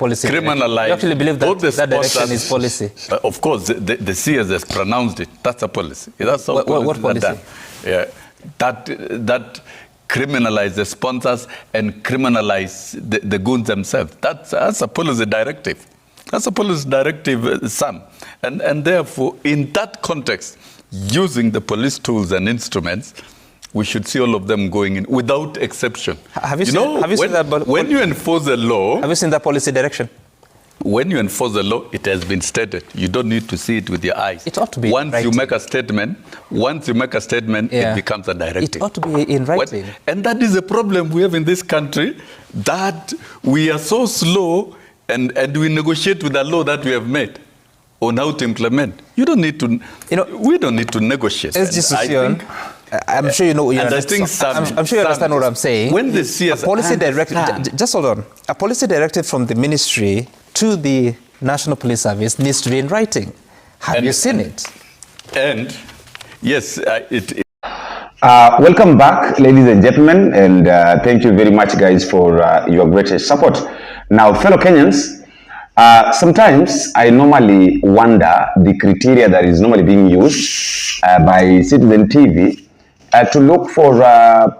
policy. criminalize. You actually believe that that direction is policy? Of course, the CS has pronounced it. That's a policy. That's what policy? Yeah, that criminalize the sponsors and criminalize the goons themselves. That's a policy directive. That's a policy directive, Sam. And therefore, in that context, using the police tools and instruments, we should see all of them going in without exception. Have you seen that? When you enforce the law... Have you seen that policy direction? When you enforce the law, it has been stated. You don't need to see it with your eyes. It ought to be once you make a statement, it becomes a directive. It ought to be in writing. And that is the problem we have in this country, that we are so slow and we negotiate with the law that we have made on how to implement. You don't need to, we don't need to negotiate. SOSSION, I'm sure you know what you're I'm sure you understand what I'm saying. When the CS a policy directive, just hold on. A policy directive from the ministry to the National Police Service needs to be in writing. Have you seen it? And yes, welcome back, ladies and gentlemen, and thank you very much, guys, for your great support. Now, fellow Kenyans, sometimes I normally wonder the criteria that is normally being used by Citizen TV to look for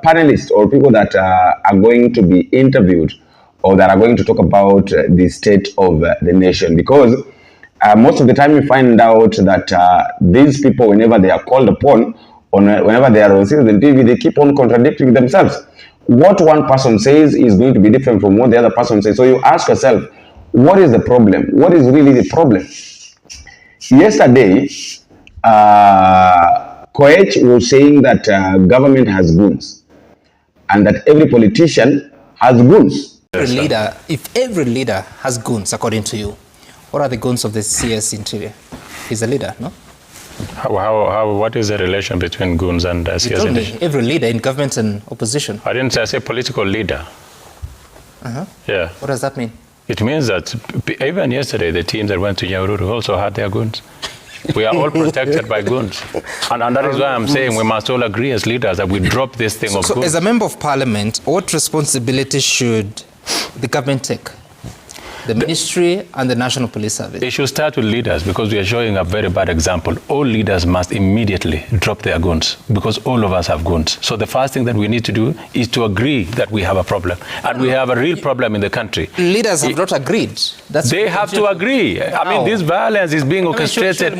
panelists or people that are going to be interviewed or that are going to talk about the state of the nation, because most of the time you find out that these people, whenever they are called upon, or whenever they are on Citizen TV, they keep on contradicting themselves. What one person says is going to be different from what the other person says. So you ask yourself, what is the problem? What is really the problem? Yesterday, Koech was saying that government has goons and that every politician has goons. If every leader has goons, according to you, what are the goons of the CS interior? He's a leader, no? What is the relation between goons and CS interior? You interior? told me every leader in government and opposition. I didn't say political leader. Yeah. What does that mean? It means that even yesterday, the team that went to Nyahururu also had their goons. We are all protected by goons. And that is why I'm saying we must all agree as leaders that we drop this thing of goons. So as a member of parliament, what responsibility should the government take? The ministry and the National Police Service? It should start with leaders, because we are showing a very bad example. All leaders must immediately drop their goons, because all of us have goons. So the first thing that we need to do is to agree that we have a problem. And we have a real problem in the country. Leaders have not agreed. They have to agree. I mean, this violence is being orchestrated.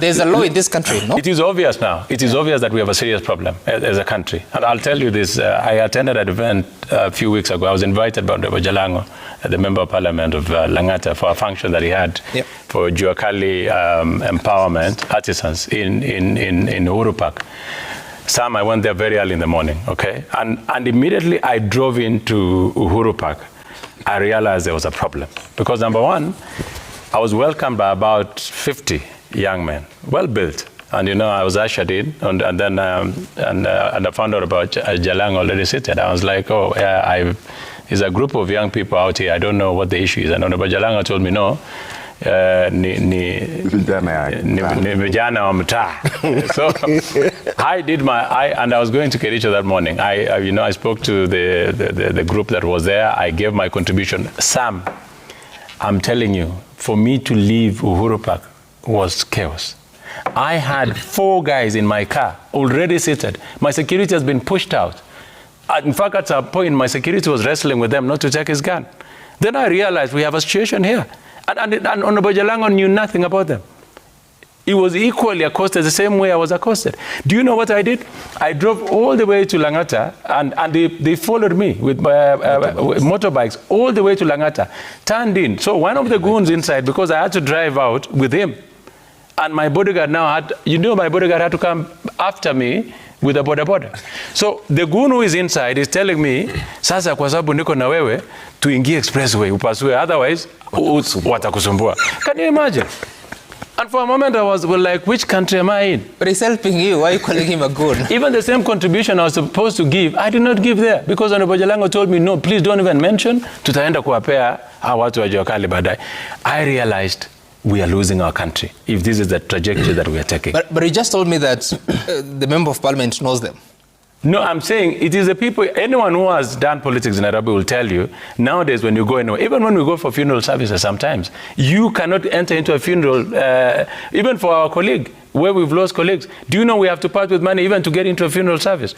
There's a law in this country, no? It is obvious now. It is obvious that we have a serious problem as a country. And I'll tell you this. I attended an event a few weeks ago. I was invited by Jalango, the Member of Parliament of Langata, for a function that he had for Juakali empowerment artisans in Uhuru Park. Sam, I went there very early in the morning, okay? And immediately I drove into Uhuru Park. I realized there was a problem. Because number one, I was welcomed by about 50 young men, well built. And I was ushered in, and then I found out about Jalang already seated. I was like, oh, yeah, there's a group of young people out here. I don't know what the issue is. And but Jalanga told me, no, vijana wa mtaa. So and I was going to Kericho that morning. I spoke to the group that was there. I gave my contribution. Sam, I'm telling you, for me to leave Uhuru Park was chaos. I had 4 guys in my car already seated. My security has been pushed out. In fact, at a point, my security was wrestling with them not to take his gun. Then I realized we have a situation here. And Honorable Jalango knew nothing about them. He was equally accosted the same way I was accosted. Do you know what I did? I drove all the way to Langata, and they followed me with motorbikes all the way to Langata, turned in. So one of the goons inside, because I had to drive out with him, and my bodyguard now had, my bodyguard had to come after me with a boda. So the goon who is inside is telling me, sasa kwa sababu niko na wewe, tuingie expressway, upasue, otherwise, watakusumbua. Can you imagine? And for a moment I was like, which country am I in? But he's helping you, why are you calling him a goon? Even the same contribution I was supposed to give, I did not give there. Because Honorable Jalango told me, no, please don't even mention, tutaenda kuwapea hawa watu wa Juakali baadaye. I realized we are losing our country if this is the trajectory that we are taking. But you just told me that the Member of Parliament knows them. No, I'm saying it is the people, anyone who has done politics in Nairobi will tell you, nowadays when you go anywhere, even when we go for funeral services sometimes, you cannot enter into a funeral, even for our colleague, where we've lost colleagues. Do you know we have to part with money even to get into a funeral service?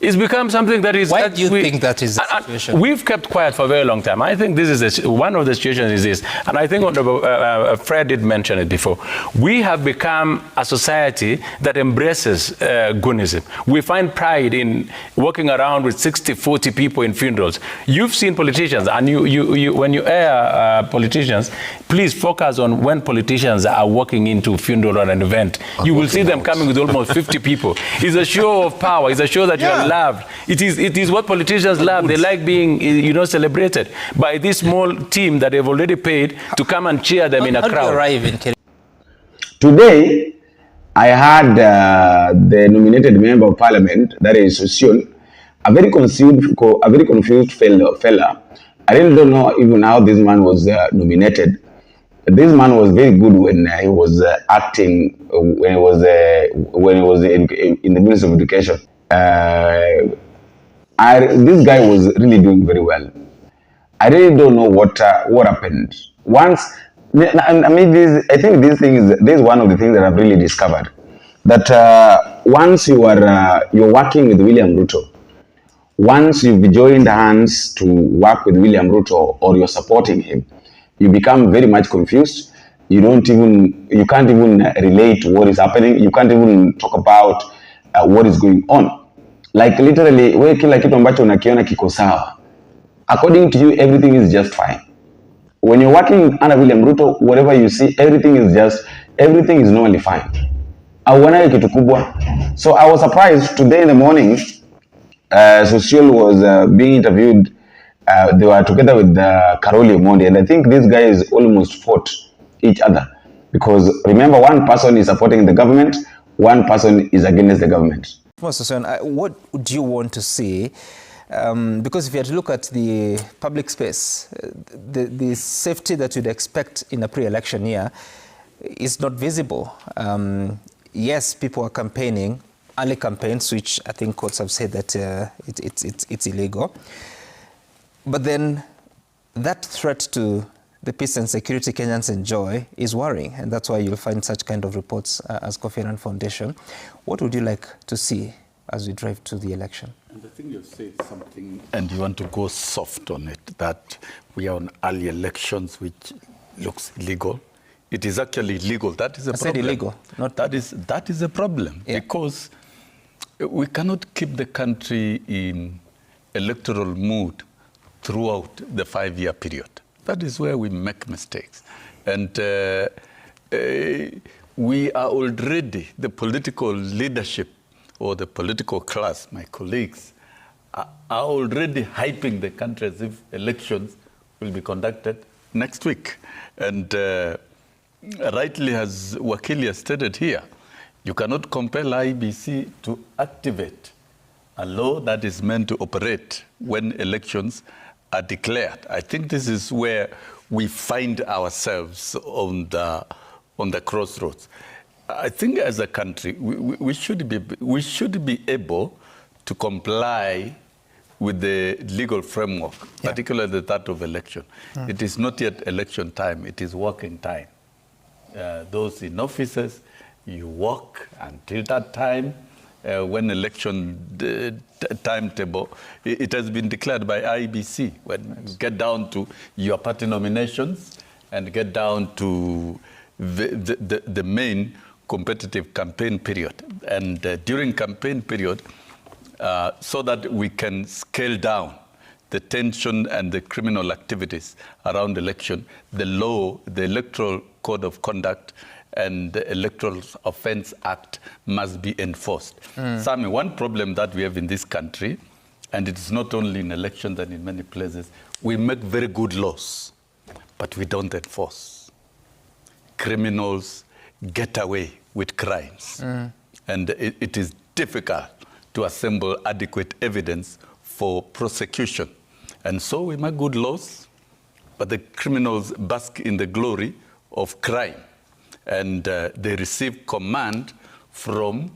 It's become something that is... Why do you think that is the situation? We've kept quiet for a very long time. I think this is one of the situations is this, and I think Fred did mention it before. We have become a society that embraces goonism. We find pride in walking around with 60, 40 people in funerals. You've seen politicians, and when you air politicians, please focus on when politicians are walking into a funeral or an event. You will see them coming with almost 50 people. It's a show of power. It's a show that you are loved. It is what politicians love. They like being, celebrated by this small team that they've already paid to come and cheer them in a crowd. Today, I had the nominated member of parliament, that is SOSSION, a very confused fella. I really don't know even how this man was nominated. This man was very good when he was acting, when he was in the Ministry of Education. This guy was really doing very well. I really don't know what happened. Once, I think this is one of the things that I've really discovered. That once you're working with William Ruto, once you've joined hands to work with William Ruto or you're supporting him, you become very much confused. You can't even relate to what is happening. You can't even talk about what is going on. Like literally, we kila kitu ambacho unakiona kiko sawa. According to you, everything is just fine. When you're working under William Ruto, whatever you see, everything is normally fine. Kitu kubwa. So I was surprised today in the morning, SOSSION was being interviewed. They were together with CAROLI OMONDI, and I think these guys almost fought each other. Because remember, one person is supporting the government, one person is against the government. SOSSION, what do you want to see? Because if you had to look at the public space, the safety that you'd expect in a pre-election year is not visible. Yes, people are campaigning, early campaigns, which I think courts have said that it's illegal. But then that threat to the peace and security Kenyans enjoy is worrying, and that's why you'll find such kind of reports as Kofi Annan Foundation. What would you like to see as we drive to the election? And I think you've said something, and you want to go soft on it, that we are on early elections, which looks illegal. It is actually legal. That is a problem. I said illegal. Not that is a problem, because we cannot keep the country in electoral mood throughout the 5-year period. That is where we make mistakes. And we are already, the political leadership or the political class, my colleagues, are already hyping the country as if elections will be conducted next week. And rightly, as Wakili has stated here, you cannot compel IBC to activate a law that is meant to operate when elections are declared. I think this is where we find ourselves on the crossroads. I think as a country, we should be able to comply with the legal framework, particularly that of election. It is not yet election time, it is working time. Those in offices, you work until that time. When election timetable, it has been declared by IBC. When you get down to your party nominations and get down to the main competitive campaign period. And during campaign period, so that we can scale down the tension and the criminal activities around election, the law, the Electoral Code of Conduct, and the Electoral Offence Act must be enforced. Sami, one problem that we have in this country, and it's not only in elections and in many places, we make very good laws, but we don't enforce. Criminals get away with crimes. And it is difficult to assemble adequate evidence for prosecution. And so we make good laws, but the criminals bask in the glory of crime. And they receive command from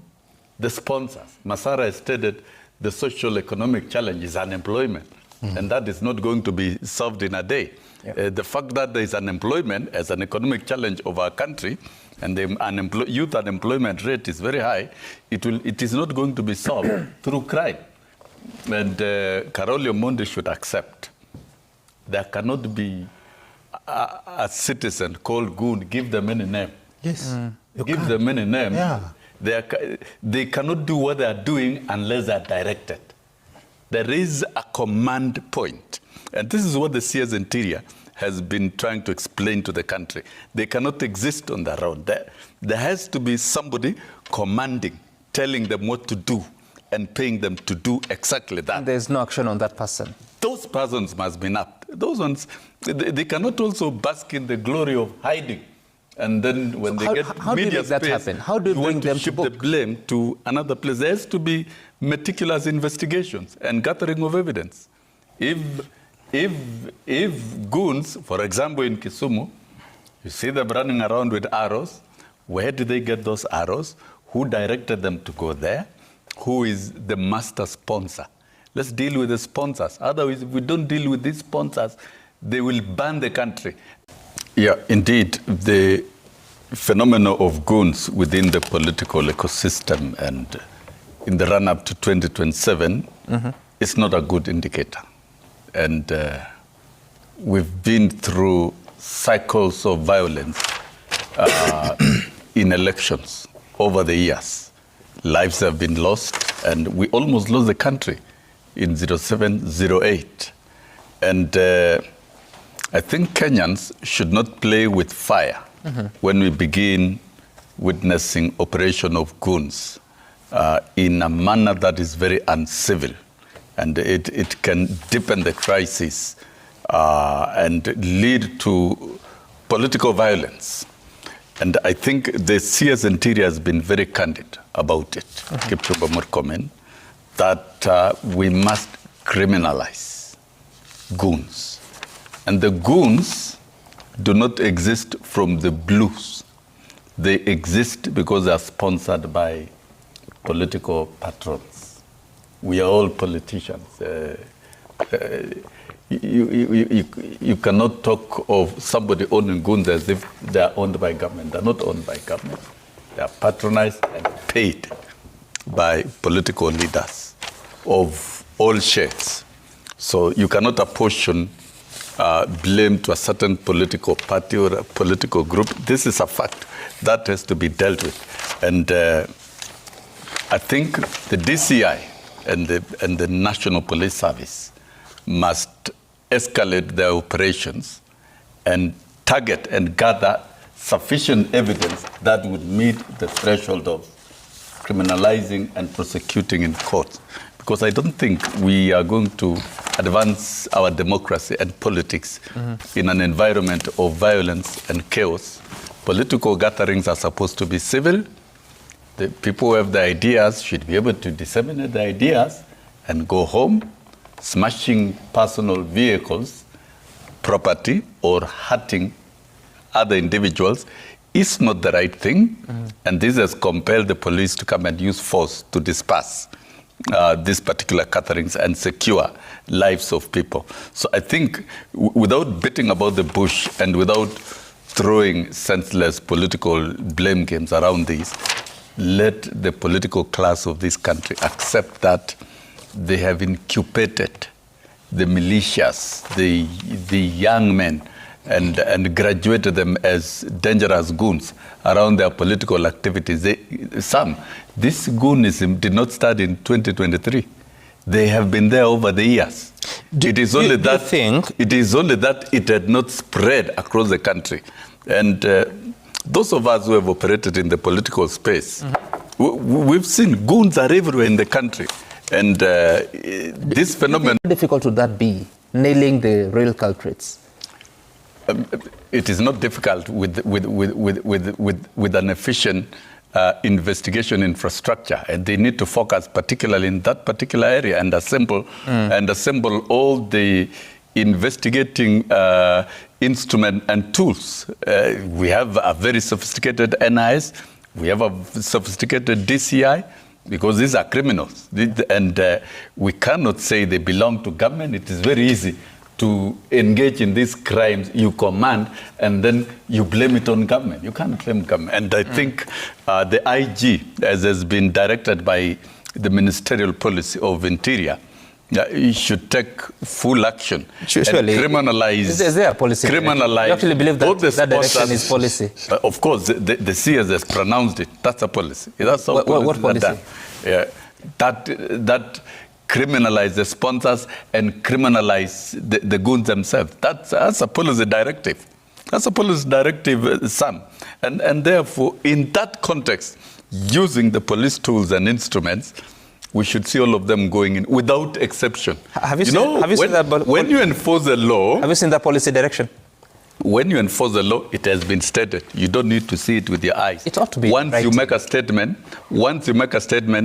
the sponsors. Masara has stated the social economic challenge is unemployment. And that is not going to be solved in a day. Yeah. The fact that there is unemployment as an economic challenge of our country, and the youth unemployment rate is very high, it is not going to be solved through crime. And CAROLI OMONDI should accept there cannot be a citizen called goon, give them any name. Yes. Give them any name. Yeah. They cannot do what they are doing unless they are directed. There is a command point. And this is what the CS Interior has been trying to explain to the country. They cannot exist on their own. There has to be somebody commanding, telling them what to do, and paying them to do exactly that. And there's no action on that person. Those persons must be napped. Those ones, they cannot also bask in the glory of hiding. And then when they get how media do you make that space, happen? How do you bring them to shift book? the blame to another place. There has to be meticulous investigations and gathering of evidence. If goons, for example, in Kisumu, you see them running around with arrows, where did they get those arrows? Who directed them to go there? Who is the master sponsor? Let's deal with the sponsors. Otherwise, if we don't deal with these sponsors, they will ban the country. Yeah, indeed, the phenomenon of goons within the political ecosystem and in the run-up to 2027 is not a good indicator. And we've been through cycles of violence in elections over the years. Lives have been lost, and we almost lost the country in 07, 08. And I think Kenyans should not play with fire when we begin witnessing operation of goons in a manner that is very uncivil. And it can deepen the crisis and lead to political violence. And I think the CS Interior has been very candid about it, Kipchumba Murkomen, that we must criminalize goons. And the goons do not exist from the blues. They exist because they are sponsored by political patrons. We are all politicians. You cannot talk of somebody owning goons as if they are owned by government. They are not owned by government. They are patronized and paid by political leaders of all shades. So you cannot apportion blame to a certain political party or a political group. This is a fact that has to be dealt with. And I think the DCI and the National Police Service must escalate their operations and target and gather sufficient evidence that would meet the threshold of criminalizing and prosecuting in court. Because I don't think we are going to advance our democracy and politics in an environment of violence and chaos. Political gatherings are supposed to be civil. The people who have the ideas should be able to disseminate the ideas and go home. Smashing personal vehicles, property, or hurting other individuals is not the right thing. And this has compelled the police to come and use force to disperse these particular gatherings and secure lives of people. So I think without beating about the bush and without throwing senseless political blame games around these, let the political class of this country accept that they have incubated the militias, the young men, and graduated them as dangerous goons around their political activities. This goonism did not start in 2023. They have been there over the years. It is only that it had not spread across the country. And those of us who have operated in the political space, we've seen goons are everywhere in the country. And this phenomenon... How difficult would that be, nailing the real culprits? It is not difficult with an efficient investigation infrastructure, and they need to focus particularly in that particular area and assemble all the investigating instrument and tools. We have a very sophisticated NIS, we have a sophisticated DCI, because these are criminals. And we cannot say they belong to government. It is very easy to engage in these crimes you command and then you blame it on government. You can't blame government. And I think the IG, as has been directed by the Ministerial Policy of Interior, you should take full action and criminalize. Is there a policy? Criminalize. You actually believe that that direction is policy? Of course, the CS has pronounced it. That's a policy. That's how what policy? That criminalize the sponsors and criminalize the goons themselves. That's a policy directive. That's a policy directive, Sam. And therefore, in that context, using the police tools and instruments, we should see all of them going in without exception. Have you seen that? When you enforce the law... Have you seen that policy direction? When you enforce the law, it has been stated. You don't need to see it with your eyes. It ought to be once you make a statement,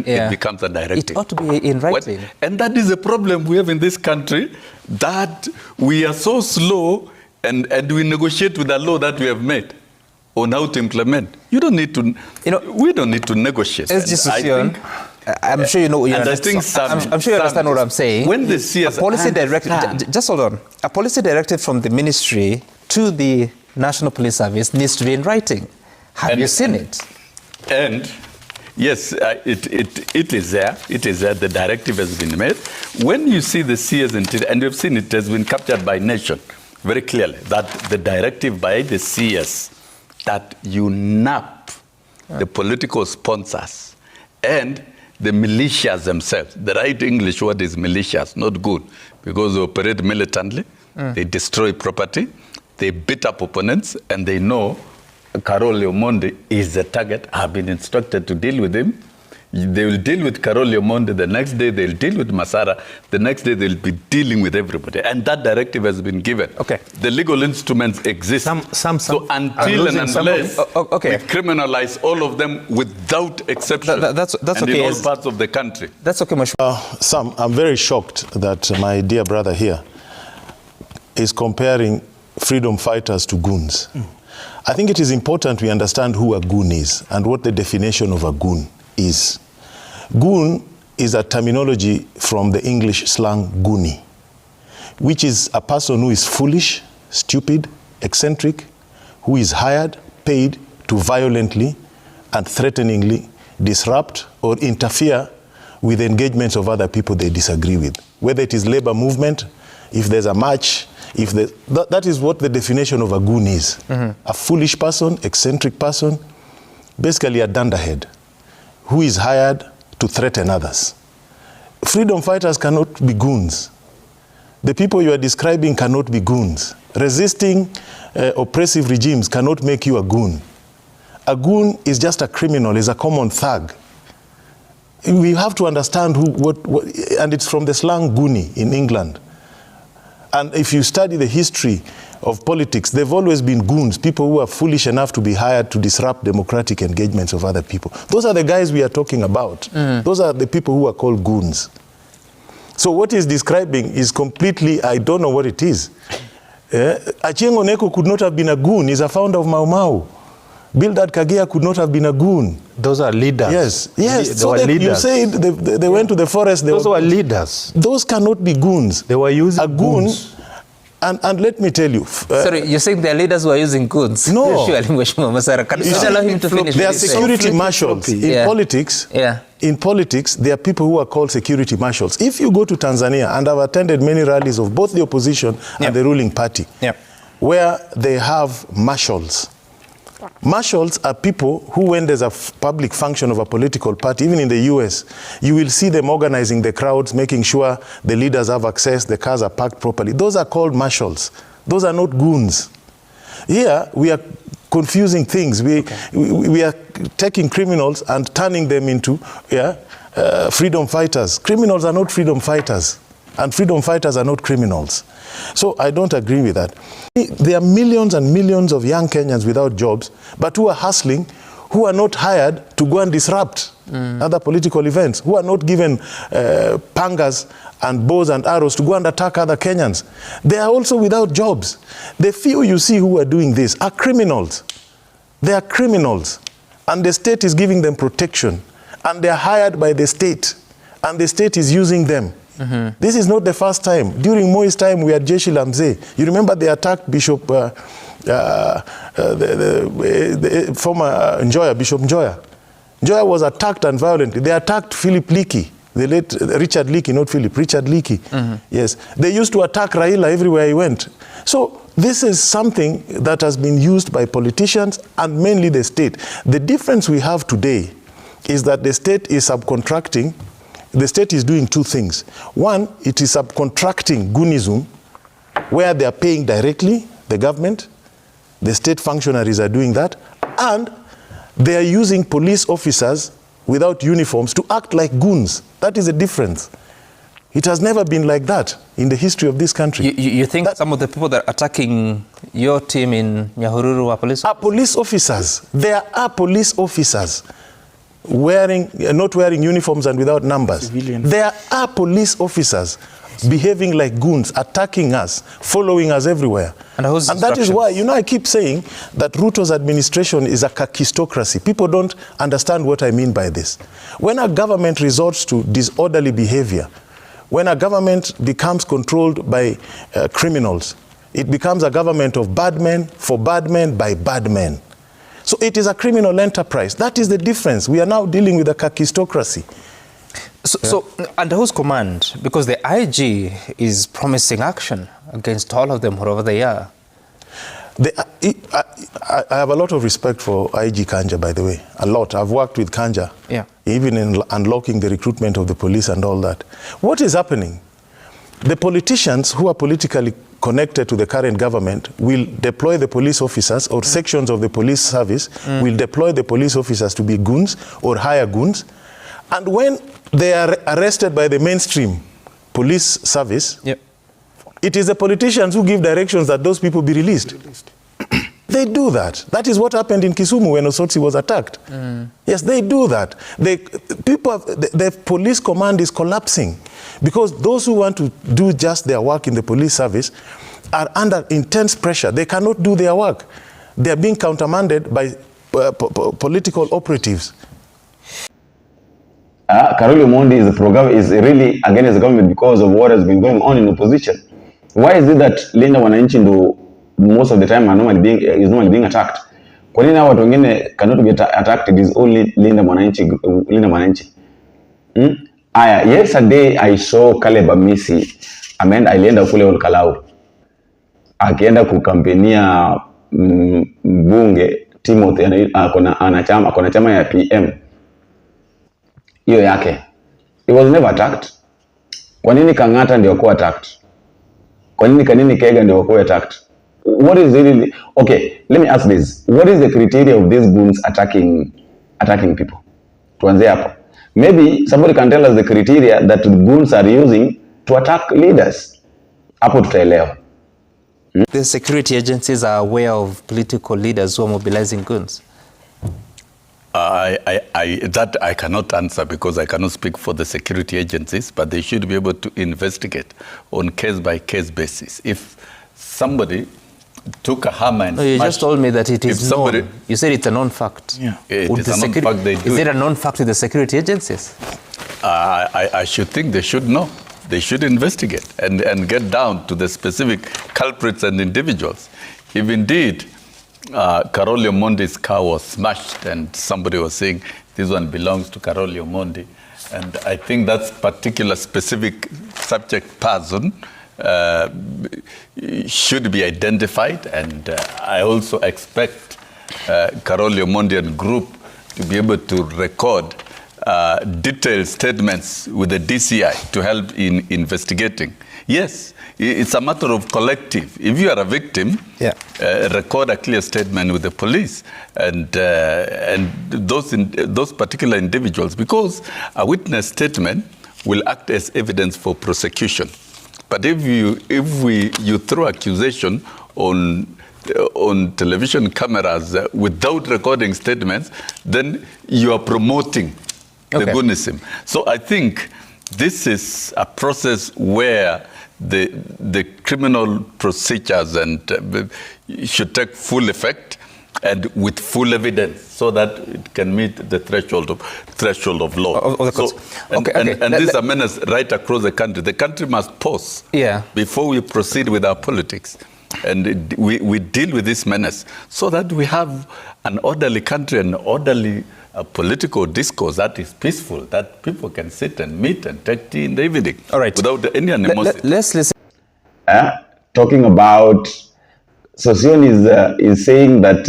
it becomes a directive. It ought to be in writing. And that is a problem we have in this country, that we are so slow and we negotiate with the law that we have made on how to implement. You don't need to, we don't need to negotiate. SOSSION, I'm sure you know. I'm sure you understand what I'm saying. When the CS a policy directive, just hold on. A policy directive from the ministry to the National Police Service needs to be in writing. Have you seen it? And yes, it is there. It is there. The directive has been made. When you see the CS and you've seen it has been captured by Nation very clearly, that the directive by the CS that you nap the political sponsors and the militias themselves. The right English word is militias, not good, because they operate militantly, they destroy property, they beat up opponents, and they know CAROLI OMONDI is the target. I've been instructed to deal with him. They will deal with CAROLI OMONDI. The next day, they'll deal with Masara. The next day, they'll be dealing with everybody. And that directive has been given. Okay. The legal instruments exist. So until and unless we criminalize all of them without exception, that's and okay. In all parts of the country. That's okay, Sam, I'm very shocked that my dear brother here is comparing freedom fighters to goons. I think it is important we understand who a goon is and what the definition of a goon is. Goon is a terminology from the English slang goonie, which is a person who is foolish, stupid, eccentric, who is hired, paid to violently and threateningly disrupt or interfere with the engagements of other people they disagree with. Whether it is labor movement, if there's a march, that is what the definition of a goon is. A foolish person, eccentric person, basically a dunderhead, who is hired to threaten others. Freedom fighters cannot be goons. The people you are describing cannot be goons. Resisting oppressive regimes cannot make you a goon. A goon is just a criminal, is a common thug. We have to understand and it's from the slang goonie in England. And if you study the history of politics, they've always been goons, people who are foolish enough to be hired to disrupt democratic engagements of other people. Those are the guys we are talking about. Those are the people who are called goons. So what he's describing is completely, I don't know what it is. Achieng' Oneko could not have been a goon. He's a founder of Mau Mau. Bildad Kagea could not have been a goon. Those are leaders. Yes. So you say they went to the forest. Those were leaders. Those cannot be goons. They were using a goon. goons. And let me tell you. Sorry, you're saying their leaders were using goons? No. Can you allow him to finish? They are security marshals. In politics, in politics, there are people who are called security marshals. If you go to Tanzania, and I've attended many rallies of both the opposition and the ruling party, where they have marshals. Marshals are people who, when there's a public function of a political party, even in the US, you will see them organizing the crowds, making sure the leaders have access, the cars are parked properly. Those are called marshals. Those are not goons. Here, we are confusing things. We are taking criminals and turning them into freedom fighters. Criminals are not freedom fighters, and freedom fighters are not criminals. So I don't agree with that. There are millions and millions of young Kenyans without jobs, but who are hustling, who are not hired to go and disrupt other political events, who are not given pangas and bows and arrows to go and attack other Kenyans. They are also without jobs. The few you see who are doing this are criminals. They are criminals, and the state is giving them protection. and they're hired by the state, and the state is using them. This is not the first time. During Moi's time, we had Jeshi la Mzee. You remember they attacked Bishop, the former Njoya, Bishop Njoya. Njoya was attacked and violently. They attacked Philip Leakey, the late Richard Leakey, not Philip, Richard Leakey. Yes, they used to attack Raila everywhere he went. So this is something that has been used by politicians and mainly the state. The difference we have today is that the state is subcontracting. The state is doing two things. One, it is subcontracting goonism, where they are paying directly the government. The state functionaries are doing that. And they are using police officers without uniforms to act like goons. That is the difference. It has never been like that in the history of this country. You think that some of the people that are attacking your team in Nyahururu are police officers? Are police officers. There are police officers not wearing uniforms and without numbers. There are police officers behaving like goons, attacking us, following us everywhere. And that is why, I keep saying that Ruto's administration is a kakistocracy. People don't understand what I mean by this. When a government resorts to disorderly behavior, when a government becomes controlled by criminals, it becomes a government of bad men, for bad men, by bad men. So it is a criminal enterprise. That is the difference. We are now dealing with a kakistocracy. So under whose command? Because the IG is promising action against all of them, wherever they are. I have a lot of respect for IG Kanja, by the way. A lot. I've worked with Kanja, even in unlocking the recruitment of the police and all that. What is happening? The politicians who are politically connected to the current government will deploy the police officers, or sections of the police service will deploy the police officers to be goons or hire goons. And when they are arrested by the mainstream police service, it is the politicians who give directions that those people be released. They do that. That is what happened in Kisumu when Osotsi was attacked. Yes, they do that. The police command is collapsing because those who want to do just their work in the police service are under intense pressure. They cannot do their work. They are being countermanded by political operatives. CAROLI Omondi is really against the government because of what has been going on in opposition. Why is it that Linda Wananchi most of the time is normally being attacked? Kwa nini watu wengine cannot get attacked? It is only Linda Wananchi. Yesterday I saw Caleb Amisi alienda kule Olkalau akienda kukampenia mbunge Timothy akona chama ya PM. Hiyo yake. He was never attacked. Kwa nini Kang'ata ndio kwa attacked? Kwa nini Kanini Kega ndio kwa attacked? What is really... Okay, let me ask this. What is the criteria of these goons attacking people? Tuanze hapo. Maybe somebody can tell us the criteria that the goons are using to attack leaders. Hapo tutaelewa. The security agencies are aware of political leaders who are mobilizing goons. That I cannot answer because I cannot speak for the security agencies, but they should be able to investigate on case-by-case basis. If somebody took a hammer and you just told me that it is known. You said it's a known fact. Yeah. It is a known fact they do. Is it a known fact with the security agencies? I should think they should know. They should investigate and get down to the specific culprits and individuals. If indeed CAROLI Omondi's car was smashed and somebody was saying this one belongs to CAROLI Omondi, and I think that particular specific subject person should be identified, and I also expect CAROLI Omondi and group to be able to record detailed statements with the DCI to help in investigating. Yes, it's a matter of collective. If you are a victim, record a clear statement with the police and those particular individuals, because a witness statement will act as evidence for prosecution. But if you throw accusation on television cameras without recording statements, then you are promoting the goonism. So I think this is a process where the criminal procedures should take full effect, and with full evidence, so that it can meet the threshold of law. Of the courts. And these are menace right across the country. The country must pause before we proceed with our politics. And we deal with this menace so that we have an orderly country, an orderly political discourse that is peaceful, that people can sit and meet and take tea in the evening. All right. Without any animosity. Let's listen. Talking about SOSSION is saying that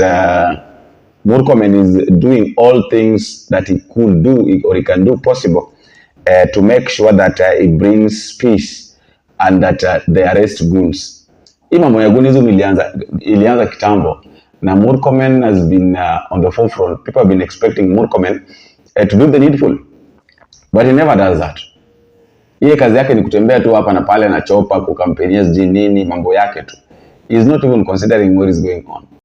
Murkomen is doing all things that he could do or he can do possible to make sure that it brings peace and that they arrest goons. Mambo ya goonism ilianza kitambo, na Murkomen has been on the forefront. People have been expecting Murkomen to do the needful, but he never does that. Yeye kazi yake ni kutembea tu hapa na pale na chopa kukampenia sijui nini, mambo yake tu. He is not even considering what is going on.